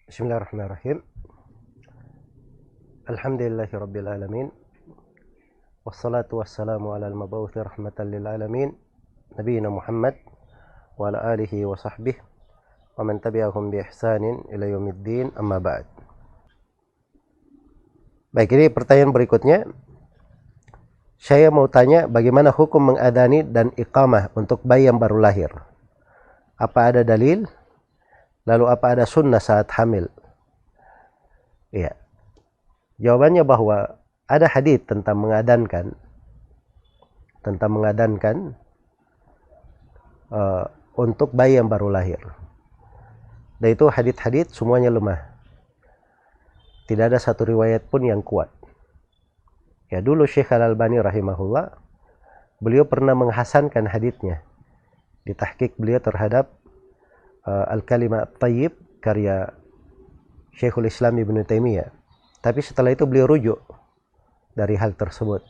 Bismillahirrahmanirrahim. Alhamdulillahirabbil alamin. Wassalatu wassalamu ala al-mab'uts rahmatan lil alamin, nabiyina Muhammad wa ala alihi wa sahbihi wa man tabi'ahum bi ihsanin ila yaumiddin, amma ba'd. Baik, ini pertanyaan berikutnya. Saya mau tanya bagaimana hukum mengadani dan iqamah untuk bayi yang baru lahir? Apa ada dalil? Lalu apa ada sunnah saat hamil? Iya. Jawabannya bahwa ada hadits tentang mengadankan untuk bayi yang baru lahir. Dan itu hadits-hadits semuanya lemah. Tidak ada satu riwayat pun yang kuat. Ya, dulu Syekh Al-Albani rahimahullah, beliau pernah menghasankan haditsnya di tahqiq beliau terhadap Al-Kalimah At-Thayyib karya Syekhul Islam Ibnu Taimiyah. Tapi setelah itu beliau rujuk dari hal tersebut.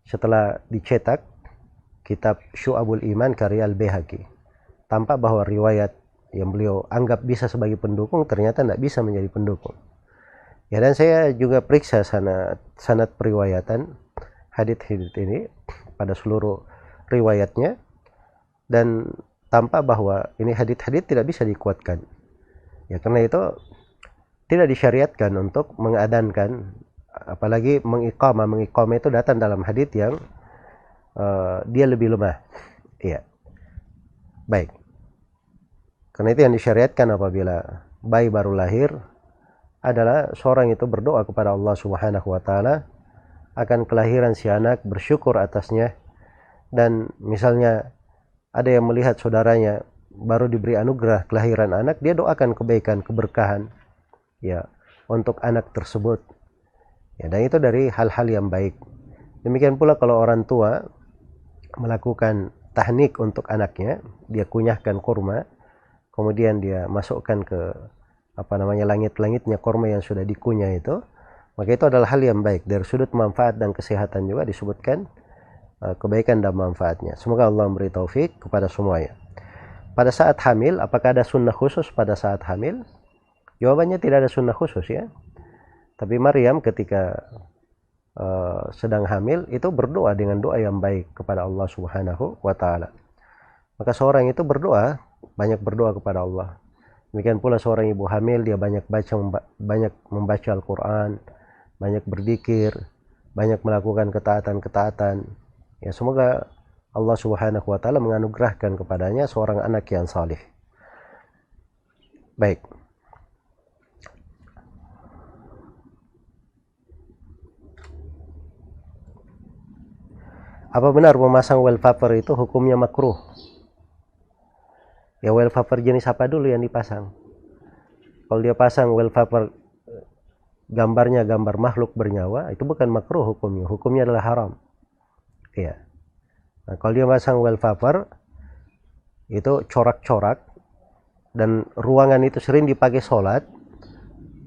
Setelah dicetak kitab Syu'abul Iman karya Al-Baihaqi, tampak bahwa riwayat yang beliau anggap bisa sebagai pendukung ternyata tidak bisa menjadi pendukung. Ya, dan saya juga periksa sanad periwayatan hadits ini pada seluruh riwayatnya, dan tampak bahwa ini hadits-hadits tidak bisa dikuatkan. Ya, karena itu tidak disyariatkan untuk mengadankan, apalagi mengiqamah itu datang dalam hadits yang dia lebih lemah. Iya. Baik. Karena itu yang disyariatkan apabila bayi baru lahir adalah seorang itu berdoa kepada Allah Subhanahu wa taala akan kelahiran si anak, bersyukur atasnya, dan misalnya ada yang melihat saudaranya baru diberi anugerah kelahiran anak, dia doakan kebaikan, keberkahan ya untuk anak tersebut. Ya, dan itu dari hal-hal yang baik. Demikian pula kalau orang tua melakukan tahnik untuk anaknya, dia kunyahkan kurma, kemudian dia masukkan ke langit-langitnya kurma yang sudah dikunyah itu, maka itu adalah hal yang baik. Dari sudut manfaat dan kesehatan juga disebutkan kebaikan dan manfaatnya. Semoga Allah memberi taufik kepada semuanya. Pada saat hamil, apakah ada sunnah khusus pada saat hamil? Jawabannya tidak ada sunnah khusus ya. Tapi Maryam ketika sedang hamil itu berdoa dengan doa yang baik kepada Allah Subhanahu wa taala. Maka seorang itu banyak berdoa kepada Allah. Demikian pula seorang ibu hamil, dia banyak membaca Al-Quran, banyak berzikir, banyak melakukan ketaatan-ketaatan. Ya, semoga Allah Subhanahu wa taala menganugerahkan kepadanya seorang anak yang saleh. Baik. Apa benar memasang wallpaper itu hukumnya makruh? Ya, wallpaper jenis apa dulu yang dipasang? Kalau dia pasang wallpaper gambarnya gambar makhluk bernyawa, itu bukan makruh hukumnya. Hukumnya adalah haram. Iya. Nah, kalau dia pasang wallpaper itu corak-corak dan ruangan itu sering dipakai sholat,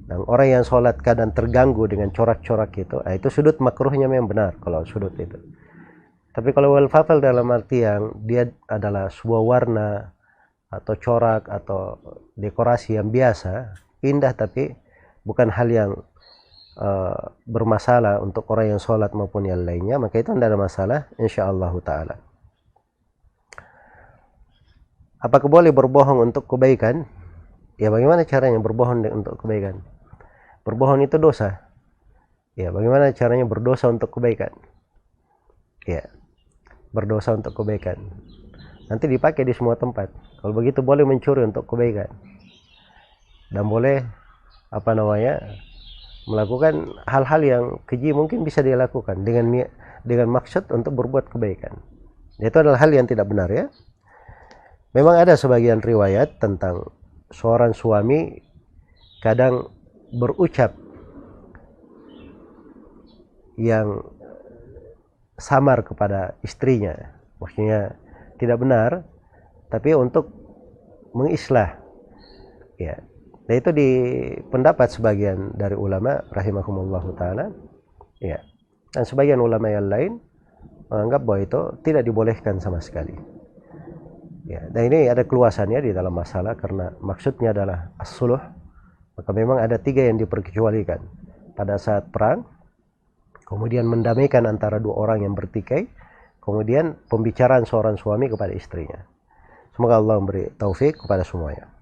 dan orang yang sholat kadang terganggu dengan corak-corak itu sudut makruhnya memang benar kalau sudut itu. Tapi kalau wallpaper dalam arti yang dia adalah sebuah warna atau corak atau dekorasi yang biasa, indah, tapi bukan hal yang bermasalah untuk orang yang sholat maupun yang lainnya, maka itu tidak ada masalah insyaallah ta'ala. Apakah boleh berbohong untuk kebaikan? Ya, bagaimana caranya berbohong untuk kebaikan? Berbohong itu dosa. Ya, bagaimana caranya berdosa untuk kebaikan? Ya, berdosa untuk kebaikan. Nanti dipakai di semua tempat. Kalau begitu boleh mencuri untuk kebaikan. Dan boleh melakukan hal-hal yang keji mungkin bisa dia lakukan dengan maksud untuk berbuat kebaikan. Itu adalah hal yang tidak benar ya. Memang ada sebagian riwayat tentang seorang suami kadang berucap yang samar kepada istrinya. Maksudnya tidak benar, tapi untuk mengislah. Ya. Nah, itu di pendapat sebagian dari ulama rahimahumullahu taala. Ya. Dan sebagian ulama yang lain menganggap bahwa itu tidak dibolehkan sama sekali. Ya, dan ini ada keluasannya di dalam masalah karena maksudnya adalah as-suluh, Maka memang ada 3 yang diperkecualikan. Pada saat perang, kemudian mendamaikan antara 2 orang yang bertikai, kemudian pembicaraan seorang suami kepada istrinya. Semoga Allah memberi taufik kepada semuanya.